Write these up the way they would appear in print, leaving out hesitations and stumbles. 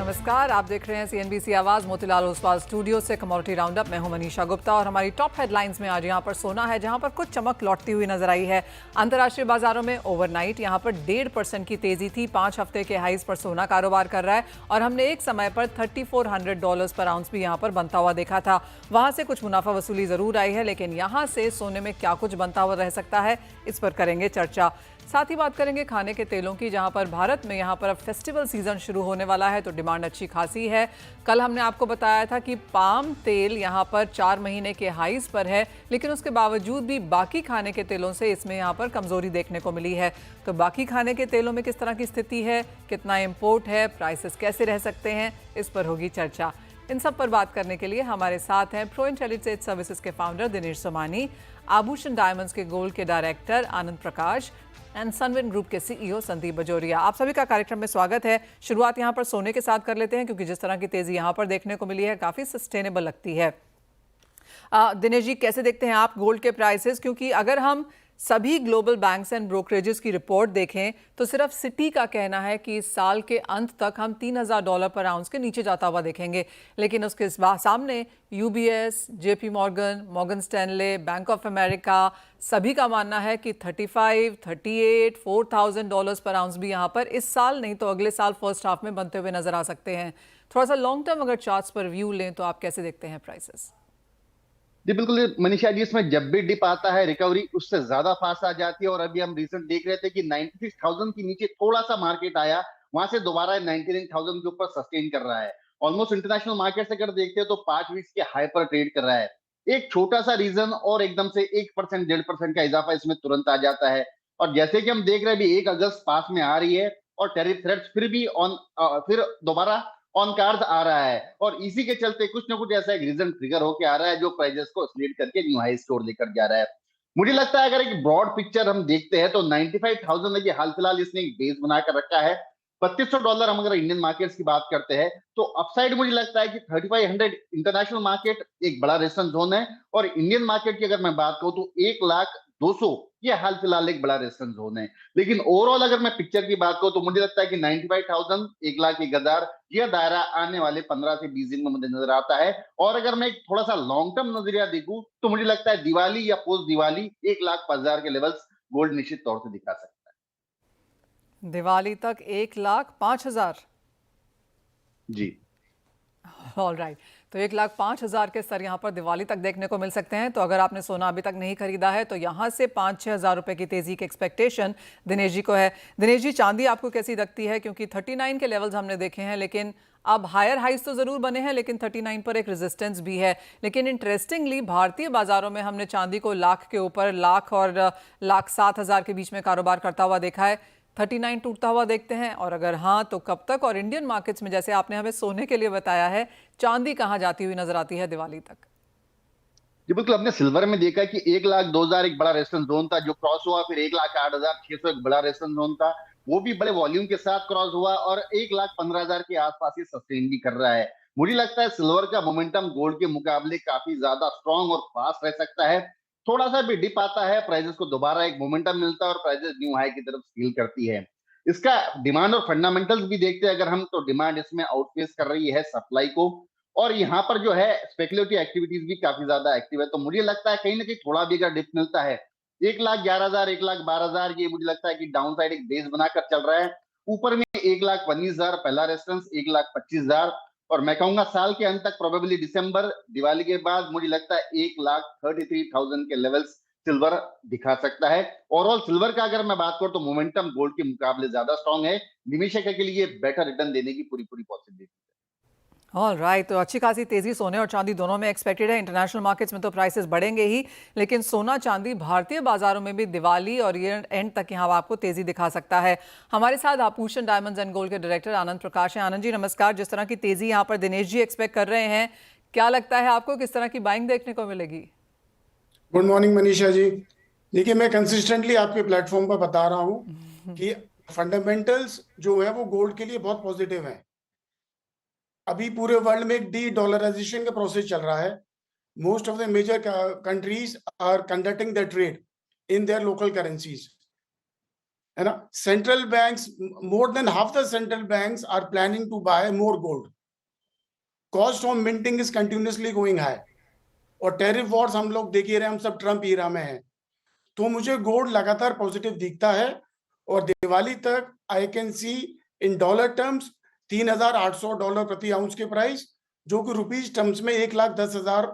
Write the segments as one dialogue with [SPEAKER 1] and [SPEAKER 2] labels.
[SPEAKER 1] नमस्कार, आप देख रहे हैं सीएनबीसी आवाज मोतीलाल ओसवाल स्टूडियो से कमोडिटी राउंडअप। मैं हूं मनीषा गुप्ता और हमारी टॉप हेडलाइंस में आज यहां पर सोना है, जहां पर कुछ चमक लौटती हुई नजर आई है। अंतर्राष्ट्रीय बाजारों में ओवरनाइट यहां पर 1.5% की तेजी थी। 5 हफ्ते के हाईज पर सोना कारोबार कर रहा है और हमने एक समय पर $3400 पर आउंस भी यहां पर बनता हुआ देखा था। वहां से कुछ मुनाफा वसूली जरूर आई है, लेकिन यहां से सोने में क्या कुछ बनता हुआ रह सकता है, इस पर करेंगे चर्चा। साथ ही बात करेंगे खाने के तेलों की, जहां पर भारत में यहां पर अब फेस्टिवल सीजन शुरू होने वाला है तो डिमांड अच्छी खासी है। कल हमने आपको बताया था कि पाम तेल यहां पर 4 महीने के हाईज पर है, लेकिन उसके बावजूद भी बाकी खाने के तेलों से इसमें यहां पर कमजोरी देखने को मिली है। तो बाकी खाने के तेलों में किस तरह की स्थिति है, कितना इंपोर्ट है, प्राइसेस कैसे रह सकते हैं, इस पर होगी चर्चा। इन सब पर बात करने के लिए हमारे साथ हैं प्रो इंटेलिजेंस सर्विसेज के फाउंडर दिनेश सोमानी, आभूषण डायमंड्स के गोल्ड के director Anand Prakash and Sunwin group के सीईओ संदीप बजोरिया। आप सभी का कार्यक्रम में स्वागत है। शुरुआत यहां पर सोने के साथ कर लेते हैं, क्योंकि जिस तरह की तेजी यहां पर देखने को मिली है काफी सस्टेनेबल लगती है। दिनेश जी, कैसे देखते हैं आप गोल्ड के प्राइसेस? क्योंकि अगर हम सभी ग्लोबल बैंक्स एंड ब्रोकरेजेस की रिपोर्ट देखें तो सिर्फ सिटी का कहना है कि इस साल के अंत तक हम $3000 पर आउंस के नीचे जाता हुआ देखेंगे, लेकिन उसके सामने UBS, JP Morgan, Morgan Stanley, bank of America सभी का मानना है कि 35, 38, $4000 पर आउंस भी यहाँ पर इस साल नहीं तो अगले साल फर्स्ट हाफ में बनते हुए नजर आ सकते हैं। थोड़ा सा लॉन्ग टर्म अगर चार्ट्स पर व्यू लें तो आप कैसे देखते हैं प्राइसेस?
[SPEAKER 2] जी बिल्कुल मनीषा जी, इसमें जब भी डिप आता है रिकवरी उससे ज्यादा फास्ट आ जाती है। और अभी हम रिसेंट देख रहे थे कि 96,000 के नीचे थोड़ा सा मार्केट आया, वहां से दोबारा 99,000 के ऊपर सस्टेन कर रहा है। ऑलमोस्ट इंटरनेशनल मार्केट से अगर देखते हैं तो 5 वीक्स के हाई पर ट्रेड कर रहा है। एक छोटा सा रीजन और एकदम से 1% 1.5% का इजाफा इसमें तुरंत आ जाता है। और जैसे कि हम देख रहे हैं अभी 1 अगस्त पास में आ रही है और टैरिफ थ्रेट्स फिर भी फिर दोबारा ऑन कार्ड आ रहा है। और इसी के चलते कुछ ना कुछ ऐसा एक रीजन ट्रिगर होके आ रहा है जो प्राइजेस को स्लीड करके न्यू हाई स्टोर लेकर जा रहा है। मुझे लगता है अगर एक ब्रॉड पिक्चर हम देखते हैं तो 95,000 की हाल फिलहाल इसने एक बेस बनाकर रखा है। $3200 हम अगर इंडियन मार्केट्स की बात करते हैं तो अपसाइड मुझे लगता है कि 3500 इंटरनेशनल मार्केट एक बड़ा रेजिस्टेंस जोन है। और इंडियन मार्केट की अगर मैं बात करूं तो 1,02,000 ये हाल फिलहाल एक बड़ा रेजिस्टेंस जोन है। लेकिन ओवरऑल अगर मैं पिक्चर की बात करूं तो मुझे लगता है कि 95,000 1 लाख की गदार यह दायरा आने वाले 15 से 20 दिन में मुझे नजर आता है। और अगर मैं एक थोड़ा सा लॉन्ग टर्म नजरिया देखूं तो मुझे लगता है दिवाली या पोस्ट दिवाली 1,05,000 के लेवल्स गोल्ड निश्चित तौर से दिखा सकता
[SPEAKER 1] दिवाली तक 1,05,000?
[SPEAKER 2] है। जी
[SPEAKER 1] ऑल राइट, तो 1,05,000 के स्तर यहाँ पर दिवाली तक देखने को मिल सकते हैं। तो अगर आपने सोना अभी तक नहीं खरीदा है तो यहाँ से 5-6 हज़ार रुपए की तेजी की एक्सपेक्टेशन दिनेश जी को है। दिनेश जी, चांदी आपको कैसी लगती है? क्योंकि 39 के लेवल्स हमने देखे हैं, लेकिन अब हायर हाइज तो जरूर बने हैं, लेकिन 39 पर एक रेजिस्टेंस भी है। लेकिन इंटरेस्टिंगली भारतीय बाजारों में हमने चांदी को लाख के ऊपर, लाख और 1,07,000 के बीच में कारोबार करता हुआ देखा है। 39 टूटता हुआ देखते हैं, और अगर हाँ तो कब तक? और इंडियन मार्केट्स में जैसे आपने हमें सोने के लिए बताया है, चांदी कहाँ जाती हुई नजर आती है दिवाली तक?
[SPEAKER 2] जी बिल्कुल, हमने सिल्वर में देखा कि 1,02,000 एक बड़ा रेजिस्टेंस जोन था जो क्रॉस हुआ। फिर 1,08,600 एक बड़ा रेजिस्टेंस जोन था, वो भी बड़े वॉल्यूम के साथ क्रॉस हुआ। और 1,15,000 के आसपास ही सस्टेन भी कर रहा है। मुझे लगता है सिल्वर का मोमेंटम गोल्ड के मुकाबले काफी ज्यादा स्ट्रांग और फास्ट रह सकता है। थोड़ा सा भी डिप आता है, प्राइजेस को दोबारा एक मोमेंटम मिलता है और प्राइजेस न्यू हाई की तरफ स्केल करती है। इसका डिमांड और फंडामेंटल्स भी देखते हैं अगर हम, तो डिमांड इसमें आउटपेस कर रही है सप्लाई को। और यहाँ पर जो है स्पेकुलेटिव एक्टिविटीज भी काफी ज्यादा एक्टिव है। तो मुझे लगता है कहीं ना कहीं थोड़ा भी अगर डिप मिलता है, 1,11,000 1,12,000 ये मुझे लगता है कि डाउन साइड एक बेस बनाकर चल रहा है। ऊपर में 1,19,000 पहला रेफरेंस, 1,25,000। और मैं कहूंगा साल के अंत तक प्रोबेबली दिसंबर दिवाली के बाद मुझे लगता है 1,33,000 के लेवल्स सिल्वर दिखा सकता है। ओवरऑल सिल्वर का अगर मैं बात करूं तो मोमेंटम गोल्ड के मुकाबले ज्यादा स्ट्रांग है। निवेशक के लिए बेटर रिटर्न देने की पूरी पूरी पॉसिबिलिटी।
[SPEAKER 1] ऑल राइट, तो अच्छी खासी तेजी सोने और चांदी दोनों में एक्सपेक्टेड है। इंटरनेशनल मार्केट्स में तो प्राइसेस बढ़ेंगे ही, लेकिन सोना चांदी भारतीय बाजारों में भी दिवाली और ईयर एंड तक यहाँ आपको तेजी दिखा सकता है। हमारे साथ आभूषण डायमंड्स एंड गोल्ड के डायरेक्टर आनंद प्रकाश हैं। आनंद जी नमस्कार। जिस तरह की तेजी यहाँ पर दिनेश जी एक्सपेक्ट कर रहे हैं, क्या लगता है आपको किस तरह की बाइंग देखने को मिलेगी?
[SPEAKER 3] Good morning Manisha ji. देखिए, मैं कंसिस्टेंटली आपके प्लेटफॉर्म पर बता रहा हूँ कि फंडामेंटल्स जो है वो गोल्ड के लिए बहुत पॉजिटिव हैं। अभी पूरे वर्ल्ड में एक डी डॉलराइजेशन का प्रोसेस चल रहा है। Most of the major countries are conducting the trade in their local currencies. है ना. Central banks, more than half the central banks are planning to buy more gold. Cost of minting is continuously going high, और tariff wars हम लोग देख ही रहे हैं, हम सब ट्रम्प ईरा में हैं. तो मुझे गोल्ड लगातार पॉजिटिव दिखता है, और दिवाली तक I can see in dollar terms $3,800 प्रति आउंस के प्राइस, जो कि रुपीज टर्म्स में 1,10,000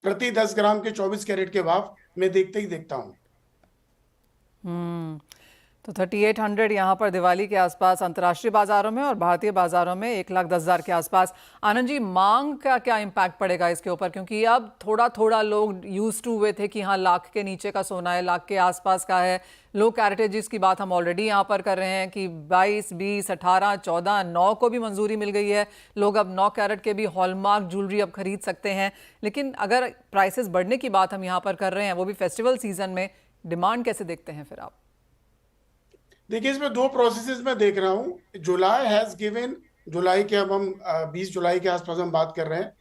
[SPEAKER 3] प्रति 10 ग्राम के 24 कैरेट के भाव में देखते ही देखता हूँ.
[SPEAKER 1] तो 3800 यहाँ पर दिवाली के आसपास अंतर्राष्ट्रीय बाजारों में, और भारतीय बाजारों में 1,10,000 के आसपास. आनंद जी, मांग का क्या इम्पैक्ट पड़ेगा इसके ऊपर, क्योंकि अब थोड़ा थोड़ा लोग यूज टू हुए थे कि हाँ लाख के नीचे का सोना है, लाख के आसपास का है. लो कैरेटेजेस की बात हम ऑलरेडी यहाँ पर कर रहे हैं कि 22, 20, 18, 14, 9 को भी मंजूरी मिल गई है. लोग अब 9 कैरेट के भी हॉलमार्क ज्वेलरी अब खरीद सकते हैं. लेकिन अगर प्राइसेस बढ़ने की बात हम यहाँ पर कर रहे हैं, वो भी फेस्टिवल सीजन में, डिमांड कैसे देखते हैं फिर आप?
[SPEAKER 3] देखिए, इसमें दो प्रोसेसेस में देख रहा हूँ. जुलाई हैज गिवन, जुलाई के अब हम 20 जुलाई के आसपास हम बात कर रहे हैं.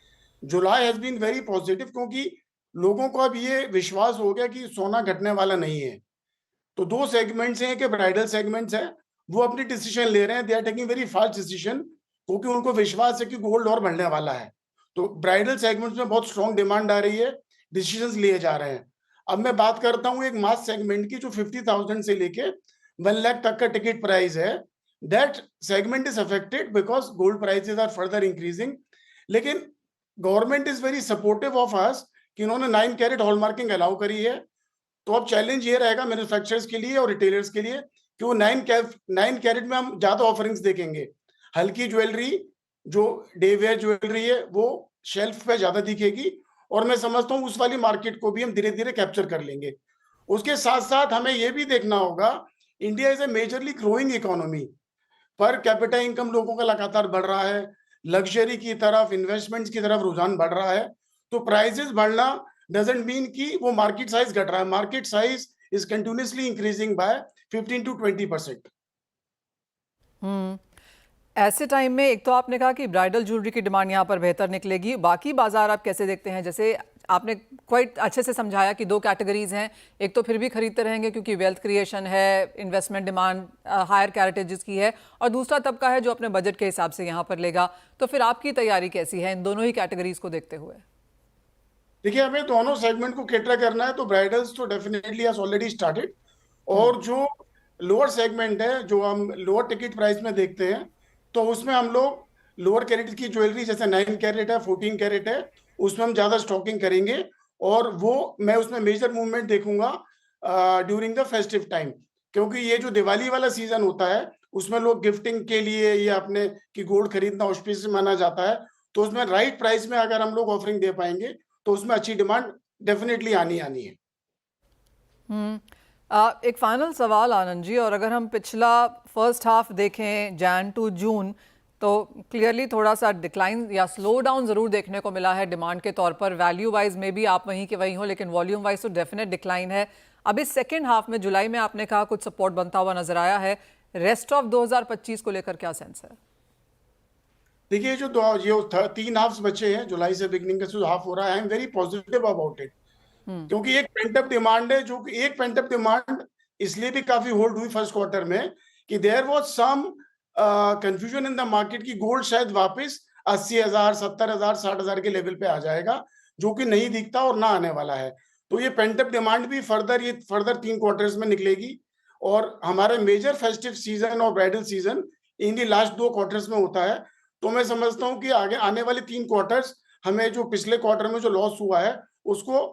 [SPEAKER 3] जुलाई हैज बीन वेरी पॉजिटिव, क्योंकि लोगों को अब ये विश्वास हो गया कि सोना घटने वाला नहीं है. तो दो सेगमेंट्स हैं कि ब्राइडल सेगमेंट्स हैं, वो अपनी डिसीजन ले रहे हैं. They are taking very fast decision, क्योंकि उनको विश्वास है कि गोल्ड और बढ़ने वाला है. तो ब्राइडल सेगमेंट्स में बहुत स्ट्रॉन्ग डिमांड आ रही है, डिसीजन लिए जा रहे हैं. अब मैं बात करता हूँ एक मास सेगमेंट की, जो 50,000 से लेके 1 लाख तक का टिकट प्राइस है. That segment is affected because gold prices are further increasing. लेकिन government is very supportive of us कि उन्होंने 9 कैरेट हॉलमार्किंग अलाउ करी है. तो अब चैलेंज ये रहेगा मैन्युफैक्चरर्स के लिए और रिटेलर्स के लिए कि वो 9 कैरेट में हम ज्यादा ऑफरिंग्स देखेंगे. हल्की ज्वेलरी, जो डे वेयर ज्वेलरी है, वो शेल्फ पे ज्यादा दिखेगी, और मैं समझता हूँ उस वाली मार्केट को भी हम धीरे धीरे कैप्चर कर लेंगे. उसके साथ साथ हमें ये भी देखना होगा, India is a majorly growing economy. Per capita income लोगों का लगातार बढ़ रहा है, लग्जरी की तरफ, इन्वेस्टमेंट्स की तरफ रुझान बढ़ रहा है. तो प्राइसेस बढ़ना डजंट मीन कि वो मार्केट साइज घट रहा है. Market size is continuously increasing by 15 to 20%.
[SPEAKER 1] ऐसे टाइम में एक तो आपने कहा कि ब्राइडल ज्वेलरी की डिमांड यहाँ पर बेहतर निकलेगी, बाकी बाजार आप कैसे देखते हैं? जैसे आपने क्वाइट अच्छे से समझाया कि 2 कैटेगरीज हैं. एक तो फिर भी खरीदते रहेंगे क्योंकि वेल्थ क्रिएशन है, इन्वेस्टमेंट डिमांड हायर कैरेटेजेस की है, और दूसरा तबका है जो अपने बजट के हिसाब से यहाँ पर लेगा. तो फिर आपकी तैयारी कैसी है इन दोनों ही कैटेगरीज को देखते हुए?
[SPEAKER 3] देखिए, हमें दोनों सेगमेंट को कैटर करना है. तो ब्राइडल्स तो डेफिनेटली हैज ऑलरेडी स्टार्टेड, और जो लोअर सेगमेंट है, जो हम लोअर टिकट प्राइस में देखते हैं, तो उसमें हम लोग लोअर कैरेट की ज्वेलरी, जैसे 9 कैरेट है, 14 कैरेट है, उसमें हम ज्यादा स्टॉकिंग करेंगे. और वो मैं उसमें मेजर मूवमेंट देखूंगा ड्यूरिंग द फेस्टिव टाइम, क्योंकि ये जो दिवाली वाला सीजन होता है, उसमें लोग गिफ्टिंग के लिए या अपने की गोल्ड खरीदना ऑस्पिशियस माना जाता है. तो उसमें राइट प्राइस में अगर हम लोग ऑफरिंग दे पाएंगे, तो उसमें अच्छी डिमांड डेफिनेटली आनी है.
[SPEAKER 1] एक फाइनल सवाल आनंद जी, और अगर हम पिछला फर्स्ट हाफ देखें जैन टू जून, तो क्लियरली थोड़ा सा डिक्लाइन या स्लो डाउन ज़रूर देखने को मिला है डिमांड के तौर पर. वैल्यू वाइज में भी आप वहीं के वहीं हो, लेकिन वॉल्यूम वाइज तो डेफिनेट डिक्लाइन है. अब इस सेकेंड हाफ में जुलाई में आपने कहा कुछ सपोर्ट बनता हुआ नजर आया है. रेस्ट ऑफ 2025 को लेकर क्या सेंस है?
[SPEAKER 3] देखिए, जो 3 हाफ्स बचे हैं, जुलाई से बिगनिंग का जो हाफ हो रहा है, I am very positive about it. क्योंकि एक पेंटअप डिमांड है, जो कि एक पेंटअप डिमांड इसलिए भी काफी होल्ड हुई फर्स्ट क्वार्टर में कि there was some confusion in the market की गोल्ड शायद वापस 80,000, 70,000, 60,000 के लेवल पे आ जाएगा, जो कि नहीं दिखता और ना आने वाला है. तो ये पेंटअप डिमांड भी फर्दर 3 क्वार्टर्स में निकलेगी. और हमारे मेजर फेस्टिव सीजन और bridal season in the last 2 quarters में होता है. तो मैं समझता हूँ कि आगे आने वाले 3 क्वार्टर्स हमें जो पिछले क्वार्टर में जो लॉस हुआ है, उसको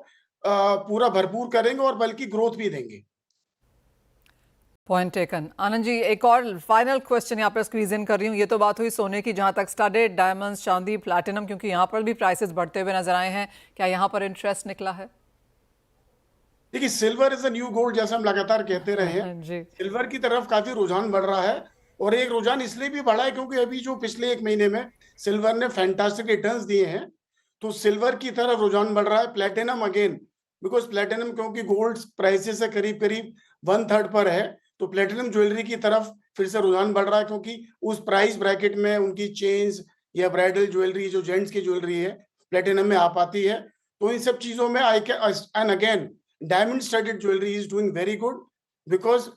[SPEAKER 3] पूरा भरपूर करेंगे, और बल्कि ग्रोथ भी देंगे.
[SPEAKER 1] Point taken. आनंद जी, एक और फाइनल क्वेश्चन यहाँ पर स्क्वीज इन कर रही हूँ. ये तो बात हुई सोने की, जहाँ तक स्टडेड, डायमंड्स, चांदी, प्लैटिनम, क्योंकि यहाँ पर भी प्राइसेस बढ़ते हुए नजर आए हैं. क्या यहाँ पर इंटरेस्ट निकला है?
[SPEAKER 3] देखिए, silver is a new gold, जैसे हम लगातार कहते रहे हैं. सिल्वर की तरफ काफी रुझान बढ़ रहा है, और एक रुझान इसलिए भी बढ़ा है क्योंकि अभी जो पिछले 1 महीने में सिल्वर ने फैंटास्टिक रिटर्न्स दिए हैं. तो सिल्वर की तरफ रुझान बढ़ रहा है. प्लैटिनम अगेन, बिकॉज प्लैटिनम क्योंकि गोल्ड प्राइसेस से करीब करीब 1/3 पर है, तो प्लैटिनम ज्वेलरी की तरफ फिर से रुझान बढ़ रहा है, क्योंकि उस प्राइस ब्रैकेट में उनकी चेन्स या ब्राइडल ज्वेलरी, जो जेंट्स की ज्वेलरी है, प्लैटिनम में आ पाती है. तो इन सब चीजों में and again diamond studded jewellery is doing very good, because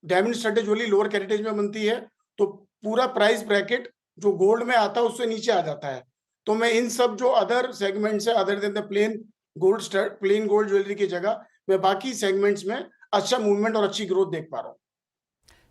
[SPEAKER 3] diamond studded jewellery lower caratage में बनती है, तो पूरा प्राइस ब्रैकेट जो गोल्ड में आता है उससे नीचे आ जाता है। तो मैं इन सब जो अदर सेगमेंट्स है, other than the plane gold jewellery की जगह मैं बाकी सेगमेंट्स में अच्छा मूवमेंट और अच्छी ग्रोथ देख पा रहा हूँ।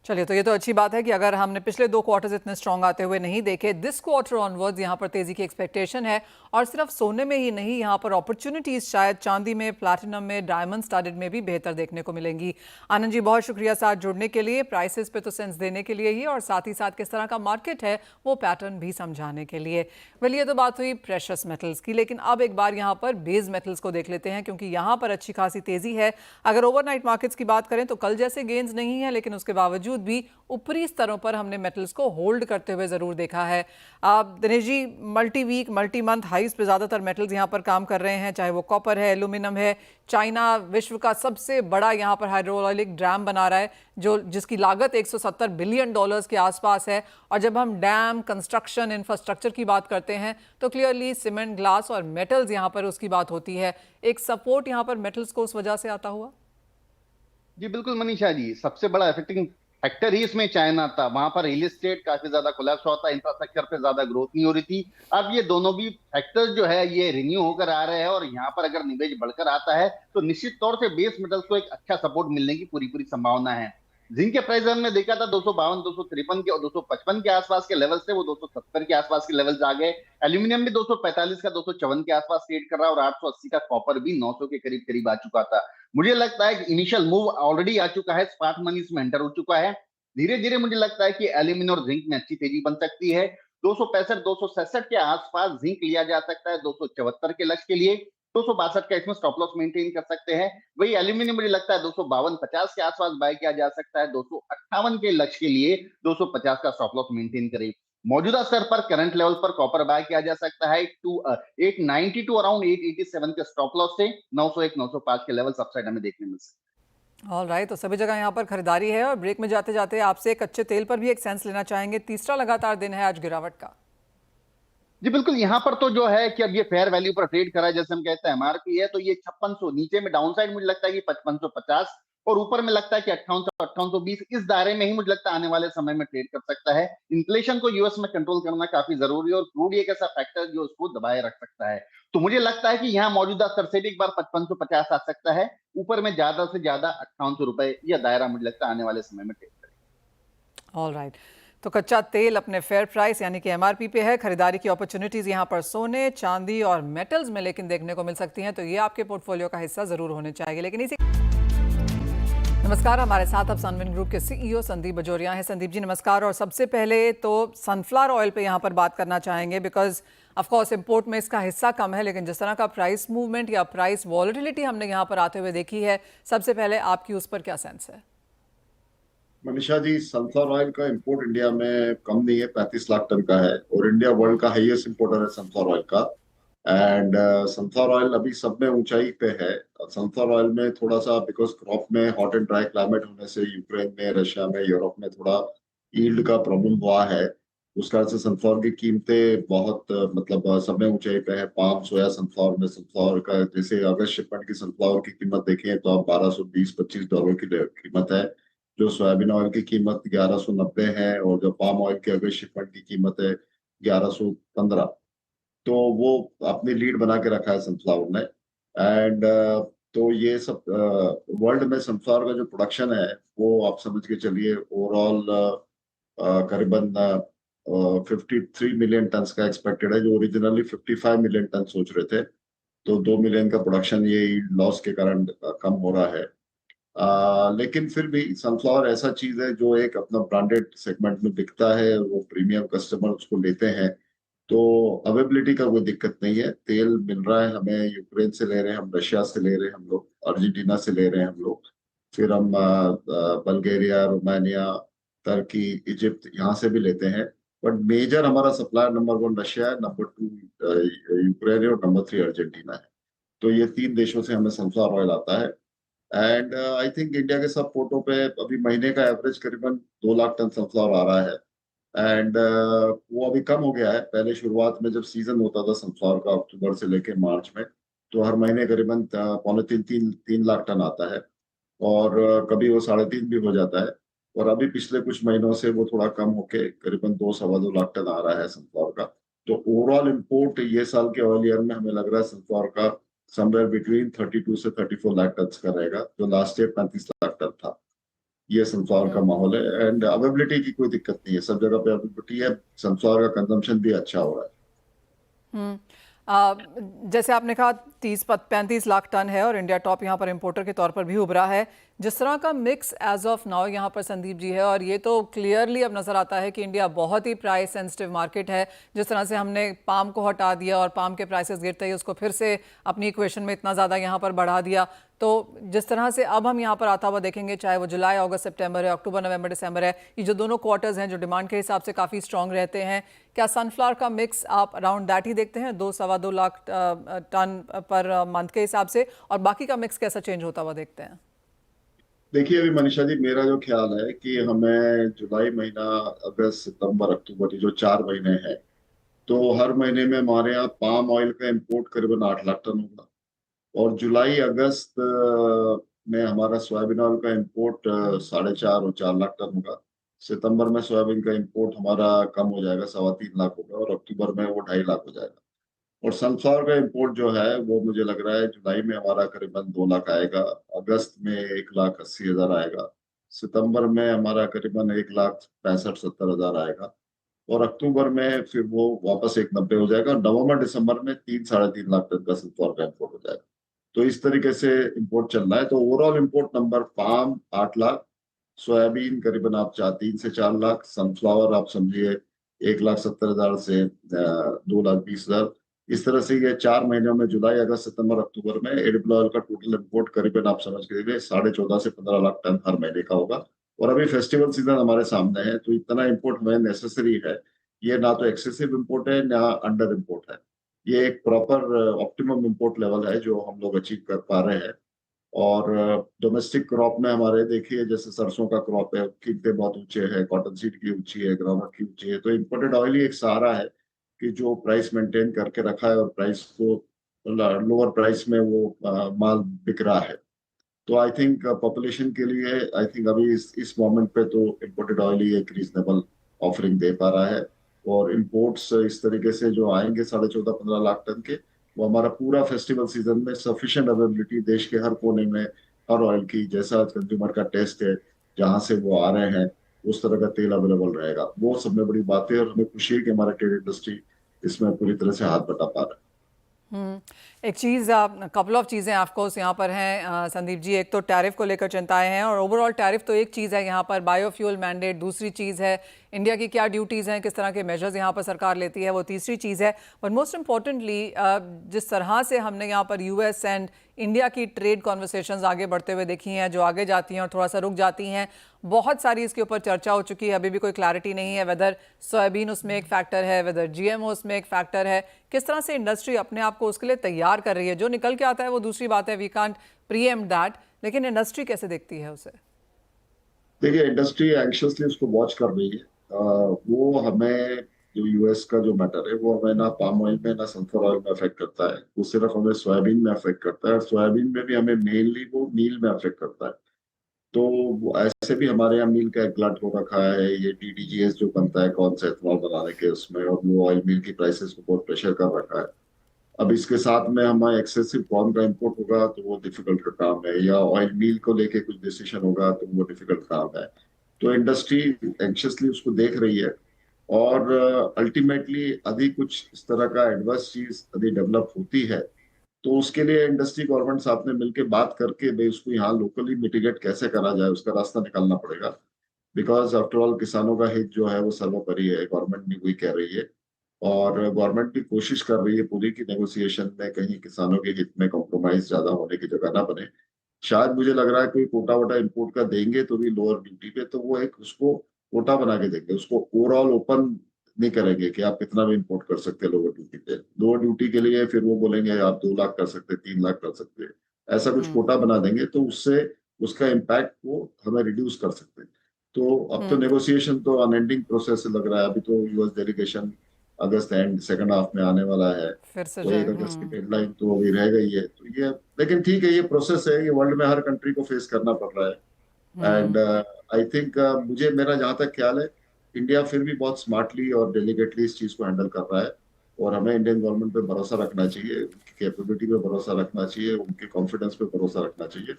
[SPEAKER 1] चलिए, तो ये तो अच्छी बात है कि अगर हमने पिछले 2 क्वार्टर्स इतने स्ट्रॉन्ग आते हुए नहीं देखे, दिस क्वार्टर ऑनवर्ड्स यहाँ पर तेजी की एक्सपेक्टेशन है। और सिर्फ सोने में ही नहीं, यहाँ पर अपॉर्चुनिटीज शायद चांदी में, प्लैटिनम में, डायमंड स्टडेड में भी बेहतर देखने को मिलेंगी। आनंद जी, बहुत शुक्रिया साथ जुड़ने के लिए, प्राइसेस पे तो सेंस देने के लिए ही, और साथ ही साथ किस तरह का मार्केट है वो पैटर्न भी समझाने के लिए। वेल, ये तो बात हुई प्रेशस मेटल्स की, लेकिन अब एक बार यहाँ पर बेस मेटल्स को देख लेते हैं, क्योंकि यहाँ पर अच्छी खासी तेजी है। अगर ओवरनाइट मार्केट्स की बात करें तो कल जैसे गेन्स नहीं है, लेकिन उसके बावजूद भी ऊपरी स्तरों पर हमने मेटल्स को होल्ड करते हुए जरूर देखा है। Dinesh ji, multi week, multi month हाइस पे ज्यादातर मेटल्स यहाँ पर काम कर रहे हैं, चाहे वो कॉपर है, एल्यूमिनियम है। चाइना विश्व का सबसे बड़ा यहाँ पर हाइड्रोलिक डैम बना रहा है, जिसकी लागत $170 बिलियन के आसपास है। और जब हम डैम, कंस्ट्रक्शन, इंफ्रास्ट्रक्चर की बात करते हैं तो क्लियरली सीमेंट, ग्लास और मेटल्स यहाँ पर उसकी बात होती है। एक सपोर्ट यहाँ पर मेटल्स को उस वजह से आता हुआ।
[SPEAKER 2] जी बिल्कुल मनीषा जी, सबसे बड़ा इफेक्टिंग फैक्टर ही इसमें चाइना था। वहां पर रियल एस्टेट काफी ज्यादा कोलैप्स हुआ था, इंफ्रास्ट्रक्चर पे ज्यादा ग्रोथ नहीं हो रही थी। अब ये दोनों भी फैक्टर्स जो है ये रिन्यू होकर आ रहे हैं, और यहाँ पर अगर निवेश बढ़कर आता है तो निश्चित तौर से बेस मेटल्स को एक अच्छा सपोर्ट मिलने की पूरी पूरी संभावना है। जिंक के प्राइस हमने देखा था 252, 253 के और 255 के आसपास के लेवल से वो 270 के आसपास के लेवल्स आ गए। एल्यूमिनियम भी 245 का 254 के आसपास ट्रेड कर रहा है, और 880 का कॉपर भी 900 के करीब करीब आ चुका था। मुझे लगता है कि इनिशियल मूव ऑलरेडी आ चुका है, स्पार्क मनी इसमें एंटर हो चुका है। धीरे धीरे मुझे लगता है कि एल्यूमिनियम और जिंक में अच्छी तेजी बन सकती है। 265, 267 के आसपास जिंक लिया जा सकता है, 274 के लक्ष्य के लिए। 262 का इसमें स्टॉप लॉस मेंटेन कर सकते हैं। वही एल्यूमिनियम मुझे लगता है 252, 50 के आसपास बाय किया जा सकता है। 258 के लक्ष्य के लिए 250 का स्टॉप लॉस मेंटेन करें। मौजूदा स्तर पर, करंट लेवल पर कॉपर बाय किया जा सकता है 890 टू अराउंड 887 के स्टॉप लॉस से 901, 905 के लेवल अपसाइड हमें देखने मिल सकते हैं।
[SPEAKER 1] ऑल राइट, तो सभी जगह यहाँ पर खरीदारी है। और ब्रेक में जाते जाते आपसे एक कच्चे तेल पर भी एक सेंस लेना चाहेंगे। तीसरा लगातार दिन है आज गिरावट का।
[SPEAKER 2] जी बिल्कुल, यहाँ पर तो जो है कि अब ये फेयर वैल्यू पर ट्रेड करा है, जैसे हम कहते हैं एमआरपी है, तो ये 5600, नीचे में डाउनसाइड मुझे लगता है कि 5550, और ऊपर में लगता है कि 5800, 5820, इस दायरे में ही मुझे लगता है आने वाले समय में ट्रेड कर सकता है। इन्फ्लेशन को यूएस में कंट्रोल करना काफी जरूरी है, और क्रूड एक ऐसा फैक्टर जो उसको दबाए रख सकता है। तो मुझे लगता है कि यहाँ मौजूदा स्तर से भी एक बार 5550 आ सकता है, ऊपर में ज्यादा से ज्यादा 5800 रुपए, यह दायरा मुझे लगता है आने वाले समय में ट्रेड करेगा।
[SPEAKER 1] ऑल राइट, तो कच्चा तेल अपने फेयर प्राइस यानी कि एमआरपी पे है। खरीदारी की अपॉर्चुनिटीज यहाँ पर सोने, चांदी और मेटल्स में लेकिन देखने को मिल सकती हैं, तो ये आपके पोर्टफोलियो का हिस्सा जरूर होने चाहिए। लेकिन इसी नमस्कार, हमारे साथ अब सनविन ग्रुप के सीईओ संदीप बजोरिया हैं। संदीप जी नमस्कार। और सबसे पहले तो सनफ्लावर ऑयल पे यहाँ पर बात करना चाहेंगे, बिकॉज ऑफ कोर्स इंपोर्ट में इसका हिस्सा कम है, लेकिन जिस तरह का प्राइस मूवमेंट या प्राइस वॉलेटिलिटी हमने यहाँ पर आते हुए देखी है, सबसे पहले आपकी उस पर क्या सेंस है?
[SPEAKER 4] मनीषा जी, सनफ्लावर ऑयल का इंपोर्ट इंडिया में कम नहीं है, 35 लाख टन का है, और इंडिया वर्ल्ड का हाईएस्ट इंपोर्टर है सनफ्लावर ऑयल का। एंड सनफ्लावर ऑयल अभी सब में ऊंचाई पे है। सनफ्लावर ऑयल में थोड़ा सा बिकॉज क्रॉप में हॉट एंड ड्राई क्लाइमेट होने से यूक्रेन में, रशिया में, यूरोप में थोड़ा यील्ड का प्रॉब्लम हुआ है। उस कारण से सनफ्लावर की कीमतें बहुत मतलब सब में ऊंचाई पे है। पाम, सोया, सनफ्लावर में सनफ्लावर का जैसे अगर शिपमेंट की सनफ्लावर की कीमत देखें तो आप $1220-25 की कीमत है। जो सोयाबीन ऑयल की कीमत 1190 है, और जो पाम ऑयल की अगर शिपमेंट की कीमत है 1115। तो वो अपनी लीड बना के रखा है सनफ्लावर ने। एंड तो ये सब वर्ल्ड में सनफ्लावर का जो प्रोडक्शन है वो आप समझ के चलिए ओवरऑल करीबन 53 मिलियन टन का एक्सपेक्टेड है, जो ओरिजिनली 55 मिलियन टन सोच रहे थे। तो 2 मिलियन का प्रोडक्शन ये लॉस के कारण कम हो रहा है। लेकिन फिर भी सनफ्लावर ऐसा चीज है जो एक अपना ब्रांडेड सेगमेंट में बिकता है, वो प्रीमियम कस्टमर उसको लेते हैं, तो अवेबिलिटी का कोई दिक्कत नहीं है। तेल मिल रहा है हमें, यूक्रेन से ले रहे हैं हम, रशिया से ले रहे हैं हम लोग, अर्जेंटीना से ले रहे हैं हम लोग, फिर हम बल्गेरिया, रोमानिया, तुर्की, इजिप्ट यहाँ से भी लेते हैं। बट मेजर हमारा सप्लायर नंबर 1 रशिया है, नंबर 2 यूक्रेन है, और नंबर 3 अर्जेंटीना है। तो ये 3 देशों से हमें सनफ्लावर ऑयल आता है। एंड आई थिंक इंडिया के सब पोर्टों पे अभी महीने का एवरेज करीबन 2 लाख टन सनफ्लावर आ रहा है। एंड वो अभी कम हो गया है। पहले शुरुआत में जब सीजन होता था सनफ्लावर का अक्टूबर से लेकर मार्च में, तो हर महीने करीबन 2.5-3 लाख टन आता है, और कभी वो 3.5 भी हो जाता है। और अभी पिछले कुछ महीनों से वो थोड़ा कम होके करीबन 2-2.25 लाख टन आ रहा है सनफ्लावर का। तो ओवरऑल इंपोर्ट ये साल के ऑयल ईयर में हमें लग रहा है सनफ्लावर का समवेयर बिटवीन 32 से 34 लाख टन का रहेगा, जो लास्ट ईयर 35 लाख टन था। ये सनफ्लावर का माहौल है एंड अवेलेबिलिटी की कोई दिक्कत नहीं है, सब जगह पे अवेलेबिलिटी है, सनफ्लावर का कंजम्पशन भी अच्छा हो रहा है।
[SPEAKER 1] हम्म जैसे आपने कहा 30-35 लाख टन है और इंडिया टॉप यहाँ पर इंपोर्टर के तौर पर भी उभरा है। जिस तरह का मिक्स एज ऑफ नाउ यहाँ पर संदीप जी है, और ये तो क्लियरली अब नज़र आता है कि इंडिया बहुत ही प्राइस सेंसिटिव मार्केट है। जिस तरह से हमने पाम को हटा दिया और पाम के प्राइसेस गिरते ही उसको फिर से अपनी इक्वेशन में इतना ज़्यादा यहाँ पर बढ़ा दिया, तो जिस तरह से अब हम यहाँ पर आता हुआ देखेंगे, चाहे वो जुलाई, अगस्त, सितंबर है, अक्टूबर, नवंबर, दिसंबर है, ये जो दोनों क्वार्टर्स हैं जो डिमांड के हिसाब से काफ़ी स्ट्रॉन्ग रहते हैं, क्या सनफ्लावर का मिक्स आप अराउंड दैट ही देखते हैं 2-2.25 लाख टन पर मंथ के हिसाब से, और बाकी का मिक्स कैसा चेंज होता हुआ देखते हैं?
[SPEAKER 4] देखिए अभी मनीषा जी, मेरा जो ख्याल है कि हमें जुलाई महीना, अगस्त, सितंबर, अक्टूबर, ये जो 4 महीने हैं, तो हर महीने में हमारे यहाँ पाम ऑयल का इंपोर्ट करीबन 8 लाख टन होगा। और जुलाई अगस्त में हमारा सोयाबीन ऑयल का इंपोर्ट 4.5 और 4 लाख टन होगा। सितंबर में सोयाबीन का इंपोर्ट हमारा कम हो जाएगा, 3.25 लाख होगा, और अक्टूबर में वो 2.5 लाख हो जाएगा। और सनफ्लावर का इंपोर्ट जो है वो मुझे लग रहा है जुलाई में हमारा करीबन 2 लाख आएगा, अगस्त में 1,80,000 आएगा, सितंबर में हमारा करीबन 1,65,70,000 आएगा, और अक्टूबर में फिर वो वापस 1,90 हो जाएगा, और नवंबर दिसंबर में 3-3.5 लाख टन का सनफ्लावर का इंपोर्ट हो जाएगा। तो इस तरीके से इंपोर्ट चल रहा है। तो overall import number, palm 8 lakh, soybean करीबन आप 3 से 4 लाख, सनफ्लावर आप समझिए 1,70,000 से 2,20,000। इस तरह से ये 4 महीनों में, जुलाई, अगस्त, सितंबर, अक्टूबर में एडिबल ऑयल का टोटल इंपोर्ट करीबन आप समझ के 14.5 से 15 लाख टन हर महीने का होगा। और अभी फेस्टिवल सीजन हमारे सामने है, तो इतना इंपोर्ट हमें नेसेसरी है। ये ना तो एक्सेसिव इंपोर्ट है ना अंडर इंपोर्ट है, ये एक प्रॉपर ऑप्टिमम इंपोर्ट लेवल है जो हम लोग अचीव कर पा रहे हैं। और डोमेस्टिक क्रॉप में हमारे देखिए, जैसे सरसों का क्रॉप है, कीमतें बहुत ऊंचे हैं, कॉटन सीड की ऊंची है, ग्राउंडनट की ऊंची है, तो इम्पोर्टेड ऑयल ही एक सहारा है कि जो प्राइस मेंटेन करके रखा है और प्राइस को लोअर प्राइस में वो माल बिक रहा है। तो आई थिंक पॉपुलेशन के लिए, आई थिंक अभी इस मोमेंट पे तो इम्पोर्टेड ऑयल ही एक रीजनेबल ऑफरिंग दे पा रहा है। और इम्पोर्ट्स इस तरीके से जो आएंगे 14.5-15 लाख टन के, वो हमारा पूरा फेस्टिवल सीजन में सफिशिएंट अवेलेबिलिटी देश के हर कोने में, हर ऑयल की, जैसा कंज्यूमर का टेस्ट है, जहां से वो आ रहे हैं उस तरह का तेल अवेलेबल रहेगा। वो सब में बड़ी बात है, और हमें खुशी है कि हमारा ट्रेड इंडस्ट्री इसमें पूरी तरह से हाथ बटा पा रहा है।
[SPEAKER 1] एक चीज़, कपल ऑफ चीज़ें ऑफकोर्स यहाँ पर हैं संदीप जी। एक तो टैरिफ को लेकर चिंताएं हैं, और ओवरऑल टैरिफ तो एक चीज़ है, यहाँ पर बायोफ्यूल मैंडेट दूसरी चीज़ है, इंडिया की क्या ड्यूटीज़ हैं, किस तरह के मेजर्स यहाँ पर सरकार लेती है, वो तीसरी चीज़ है। बट मोस्ट इम्पॉर्टेंटली जिस तरह से हमने यहाँ पर यूएस एंड इंडिया की ट्रेड कॉन्वर्सेशंस आगे बढ़ते हुए देखी हैं, जो आगे जाती हैं और थोड़ा सा रुक जाती हैं, बहुत सारी इसके ऊपर चर्चा हो चुकी है। अभी भी कोई क्लैरिटी नहीं है वेदर सोयाबीन उसमें एक फैक्टर है, वेदर जीएमओ उसमें एक फैक्टर है। किस तरह से इंडस्ट्री अपने आप को उसके लिए तैयार कर रही है? जो निकल के आता है वो दूसरी बात है, वी कांट प्रीएम्प्ट दैट, लेकिन इंडस्ट्री कैसे देखती है उसे?
[SPEAKER 4] देखिए इंडस्ट्री एंक्शसली उसको वॉच कर रही है। वो हमें, जो यूएस का जो मैटर है, वो हमें ना पाम ऑयल में ना सनफ्लावर ऑयल में अफेक्ट करता है, वो सिर्फ हमें सोयाबीन में अफेक्ट करता है, और सोयाबीन में भी हमें मेनली वो मील में अफेक्ट करता है। तो ऐसे भी हमारे यहाँ मील का एक गलट हो रखा है, ये डीडीजीएस जो बनता है कौन सा एथनॉल बनाने के उसमें, और वो ऑयल मिल की प्राइसेस को बहुत प्रेशर कर रखा है। अब इसके साथ में हमारा एक्सेसिव कॉर्न का इंपोर्ट होगा तो वो डिफिकल्ट का काम है, या ऑयल मिल को लेके कुछ डिसीजन होगा तो वो डिफिकल्ट काम है। तो इंडस्ट्री एंक्शसली उसको देख रही है, और अल्टीमेटली यदि कुछ इस तरह का एडवर्स चीज यदि डेवलप होती है, तो उसके लिए इंडस्ट्री गवर्नमेंट साथ में मिलकर बात करके भाई उसको यहाँ लोकली मिटिगेट कैसे करा जाए, उसका रास्ता निकालना पड़ेगा। बिकॉज आफ्टर ऑल किसानों का हित जो है वो सर्वोपरि है, गवर्नमेंट भी वही कह रही है, और गवर्नमेंट भी कोशिश कर रही है पूरी की नेगोशिएशन में कहीं किसानों के हित में कॉम्प्रोमाइज ज्यादा होने की जगह ना बने। शायद मुझे लग रहा है कोई कोटा वोटा इंपोर्ट का देंगे तो भी लोअर ड्यूटी पे, तो वो एक उसको कोटा बना के देंगे, उसको ओवरऑल ओपन नहीं करेंगे कि आप कितना भी इंपोर्ट कर सकते हैं लोअर ड्यूटी पे। लोअर ड्यूटी के लिए फिर वो बोलेंगे आप 2 लाख कर सकते, 3 लाख कर सकते, ऐसा कुछ कोटा बना देंगे, तो उससे उसका इम्पैक्ट को हमें रिड्यूस कर सकते हैं। तो अब तो नेगोशिएशन तो अनएंडिंग प्रोसेस लग रहा है। अभी तो US delegation August and second half में आने वाला है,
[SPEAKER 1] फिर से
[SPEAKER 4] तो 1 अगस्त की डेडलाइन तो अभी रह गई है। तो ये, लेकिन ठीक है, ये प्रोसेस है, ये वर्ल्ड में हर कंट्री को फेस करना पड़ रहा है। एंड आई थिंक मुझे मेरा जहां तक ख्याल है, इंडिया फिर भी बहुत स्मार्टली और डेलिकेटली इस चीज को हैंडल कर रहा है, और हमें इंडियन गवर्नमेंट पे भरोसा रखना चाहिए, उनकी कैपेबिलिटी पे भरोसा रखना चाहिए, उनके कॉन्फिडेंस पे भरोसा रखना चाहिए।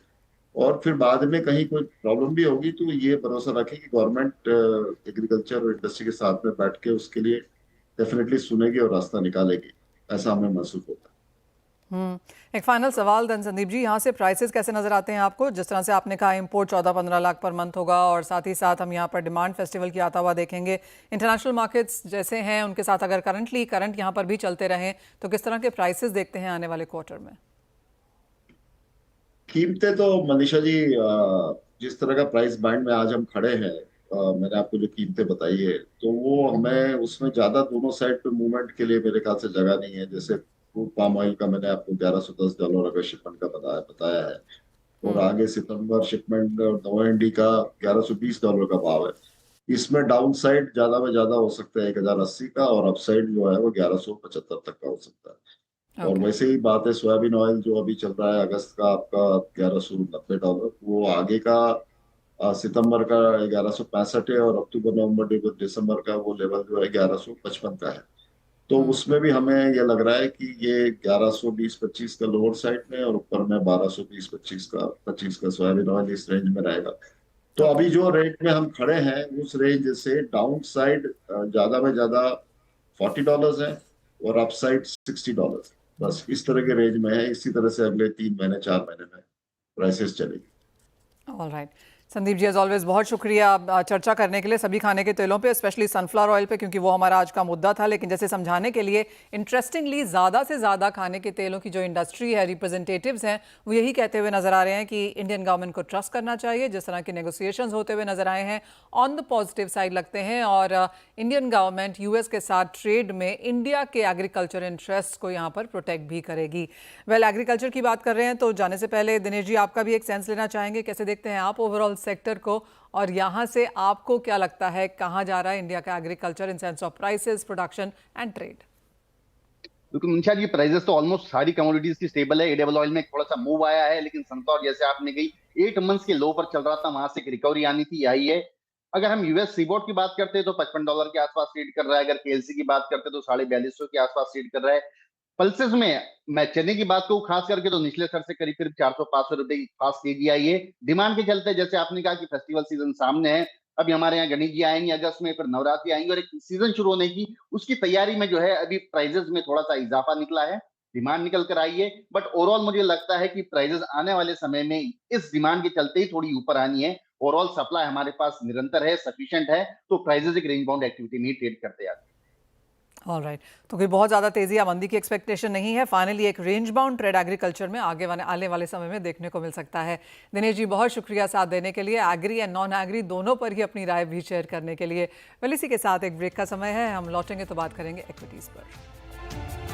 [SPEAKER 4] और फिर बाद में कहीं कोई प्रॉब्लम भी होगी तो ये भरोसा रखें कि गवर्नमेंट एग्रीकल्चर और इंडस्ट्री के साथ में बैठ के उसके लिए डेफिनेटली सुनेगी और रास्ता निकालेगी, ऐसा हमें महसूस होता है।
[SPEAKER 1] एक फाइनल सवाल धन संदीप जी, यहाँ से प्राइसेस कैसे नजर आते हैं आपको? जिस तरह से आपने कहा इंपोर्ट 14-15 लाख पर मंथ होगा, और साथ ही साथ हम यहाँ पर डिमांड फेस्टिवल की आता हुआ देखेंगे। इंटरनेशनल मार्केट्स जैसे हैं उनके साथ अगर करंट यहाँ पर भी चलते रहें तो किस तरह के प्राइसेस देखते हैं आने वाले क्वार्टर में?
[SPEAKER 4] कीमतें तो मनीषा जी, जिस तरह का प्राइस बैंड में आज हम खड़े हैं, मैंने आपको जो कीमतें बताई है, तो वो हमें उसमें ज्यादा दोनों साइड पे मूवमेंट के लिए मेरे ख्याल से जगह नहीं है। जैसे क्रूड पाम ऑयल का मैंने आपको $1110 का शिपमेंट का बताया है, और आगे सितंबर शिपमेंट और नवंबर का $1120 का भाव है। इसमें डाउन साइड ज्यादा में ज्यादा हो सकता है 1080 का, और अपसाइड जो है वो 1175 तक का हो सकता है। और वैसे ही बात है सोयाबीन ऑयल जो अभी चल रहा है अगस्त का आपका $1190, वो आगे का सितंबर का 1165 है, और अक्टूबर नवंबर दिसंबर का वो लेवल जो है 1155 का है। तो उसमें भी हमें ये लग रहा है कि ये 1120-25 का लोअर साइड में, और ऊपर में 1220-25 का सोयाबीन ऑयल इस रेंज में रहेगा। तो अभी जो रेंज में हम खड़े हैं उस रेंज से डाउन साइड ज्यादा में ज्यादा $40 है, और अप साइड $60। बस इस तरह के रेंज में है। इसी तरह से अगले 3 महीने 4 महीने में प्राइसेस चलेगी।
[SPEAKER 1] All right Sandeep ji, as always बहुत शुक्रिया चर्चा करने के लिए सभी खाने के तेलों पे, स्पेशली सनफ्लावर ऑयल पे, क्योंकि वो हमारा आज का मुद्दा था। लेकिन जैसे समझाने के लिए इंटरेस्टिंगली ज़्यादा से ज़्यादा खाने के तेलों की जो इंडस्ट्री है, रिप्रेजेंटेटिव्स हैं, वो यही कहते हुए नजर आ रहे हैं कि इंडियन गवर्नमेंट को ट्रस्ट करना चाहिए। जिस तरह के नेगोशिएशंस होते हुए नजर आए हैं, ऑन द पॉजिटिव साइड लगते हैं, और इंडियन गवर्नमेंट यूएस के साथ ट्रेड में इंडिया के एग्रीकल्चर इंटरेस्ट को यहाँ पर प्रोटेक्ट भी करेगी। वेल, एग्रीकल्चर की बात कर रहे हैं तो जाने से पहले दिनेश जी आपका भी एक सेंस लेना चाहेंगे। कैसे देखते हैं आप ओवरऑल सेक्टर को, और यहाँ से आपको क्या लगता है कहाँ जा रहा है इंडिया का agriculture in sense of prices, production and trade?
[SPEAKER 2] बिल्कुल मनीषा जी, प्राइसेस तो ऑलमोस्ट सारी कमोडिटीज की स्टेबल है। एडिबल ऑयल में थोड़ा सा मूव आया है, लेकिन सनफ्लावर जैसे आपने कही 8 मंथ्स के लो पर चल रहा था, वहां से एक रिकवरी आनी थी, आई है। अगर हम यूएस सीबोर्ड की बात करते हैं तो $55 के आसपास ट्रेड कर रहा है। अगर केएलसी की बात करते हैं तो 4250 के आसपास ट्रेड कर रहा है। पल्सेस में मैं चने की बात करूं खास करके तो निचले स्तर से करीब करीब 400-500 रुपए की खास तेजी आई है। डिमांड के चलते जैसे आपने कहा कि फेस्टिवल सीजन सामने है, अभी हमारे यहाँ गणेश जी आएंगे अगस्त में, फिर नवरात्रि आएंगे, और एक सीजन शुरू होने की उसकी तैयारी में जो है अभी प्राइजेस में थोड़ा सा इजाफा निकला है, डिमांड निकल कर आई है। बट ओवरऑल मुझे लगता है कि प्राइजेस आने वाले समय में इस डिमांड के चलते ही थोड़ी ऊपर आनी है। ओवरऑल सप्लाई हमारे पास निरंतर है, सफिशिएंट है, तो प्राइजेस एक रेंज बाउंड एक्टिविटी में ट्रेड करते आते हैं।
[SPEAKER 1] ऑल राइट, तो कोई बहुत ज़्यादा तेज़ी या मंदी की एक्सपेक्टेशन नहीं है। फाइनली एक रेंज बाउंड ट्रेड एग्रीकल्चर में आने वाले समय में देखने को मिल सकता है। दिनेश जी बहुत शुक्रिया साथ देने के लिए, एग्री एंड नॉन एग्री दोनों पर ही अपनी राय भी शेयर करने के लिए। वेल, इसी के साथ एक ब्रेक का समय है, हम लौटेंगे तो बात करेंगे इक्विटीज़ पर।